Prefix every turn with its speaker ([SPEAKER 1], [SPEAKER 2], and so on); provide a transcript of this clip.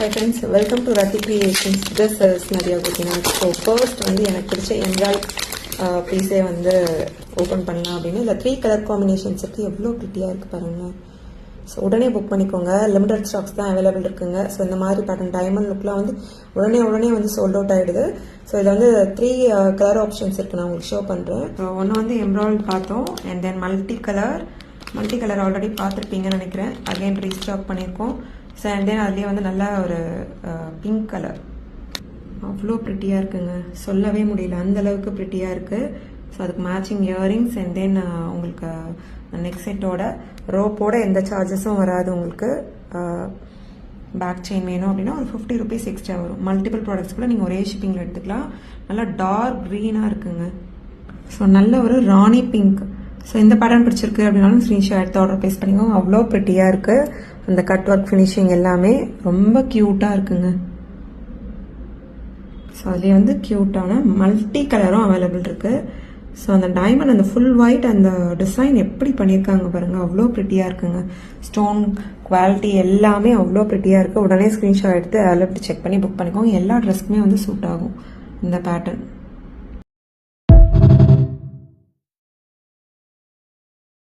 [SPEAKER 1] Hi friends, welcome to Rati Creations. This is Nadia Gopinath. So first வந்து எனக்கு பிடிச்ச எம்ப்ராய்ட் பீஸே வந்து ஓப்பன் பண்ணலாம் அப்படின்னு இல்லை 3 கலர் காம்பினேஷன்ஸ் இருக்குது. எவ்வளோ ப்ரிட்டியாக இருக்குது பாருங்கள். ஸோ உடனே புக் பண்ணிக்கோங்க. லிமிடெட் ஸ்டாக்ஸ் தான் அவைலபிள் இருக்குங்க. ஸோ இந்த மாதிரி பேட்டர்ன் டைமண்ட் லுக்லாம் வந்து உடனே வந்து சோல்ட் அவுட் ஆகிடுது. ஸோ இதில் வந்து 3 கலர் ஆப்ஷன்ஸ் இருக்குது. நான் உங்களுக்கு ஷோ பண்ணுறேன். ஸோ ஒன்று வந்து எம்ப்ராய்ட் பார்த்தோம், and then multi colour already பார்த்துருப்பீங்கன்னு நினைக்கிறேன். அகைன் ரீஸ்டாக் பண்ணியிருக்கோம். ஸோ அண்ட் தென் அதுலேயே வந்து நல்லா ஒரு பிங்க் கலர், அவ்வளோ ப்ரிட்டியாக இருக்குங்க, சொல்லவே முடியல, அந்தளவுக்கு ப்ரிட்டியாக இருக்குது. ஸோ அதுக்கு மேட்சிங் இயரிங்ஸ் அண்ட் தென் உங்களுக்கு நெக் செட்டோட ரோப்போட எந்த சார்ஜஸும் வராது. உங்களுக்கு பேக் செயின் வேணும் அப்படின்னா ஒரு 50 ருபீஸ் எக்ஸ்ட்ரா வரும். மல்டிபிள் ப்ராடக்ட்ஸ் கூட நீங்கள் ஒரே ஷிப்பிங்கில் எடுத்துக்கலாம். நல்லா டார்க் க்ரீனாக இருக்குங்க. ஸோ நல்ல ஒரு ராணி பிங்க். ஸோ இந்த பேட்டர்ன் பிடிச்சிருக்கு அப்படின்னாலும் ஸ்க்ரீன்ஷாட் எடுத்து ஆர்டர் ப்ளேஸ் பண்ணிக்கோங்க. அவ்வளோ ப்ரிட்டியாக இருக்குது. அந்த கட் ஒர்க் ஃபினிஷிங் எல்லாமே ரொம்ப க்யூட்டாக இருக்குங்க. ஸோ அதுலேயே வந்து க்யூட்டான மல்டி கலரும் அவைலபிள் இருக்குது. ஸோ அந்த டைமண்ட், அந்த ஃபுல் ஒயிட், அந்த டிசைன் எப்படி பண்ணியிருக்காங்க பாருங்கள், அவ்வளோ ப்ரிட்டியாக இருக்குங்க. ஸ்டோன் குவாலிட்டி எல்லாமே அவ்வளோ ப்ரிட்டியாக இருக்குது. உடனே ஸ்க்ரீன்ஷாட் எடுத்து அதில் செக் பண்ணி புக் பண்ணிக்கோங்க. எல்லா ட்ரெஸ்க்குமே வந்து சூட் ஆகும் இந்த பேட்டர்ன்.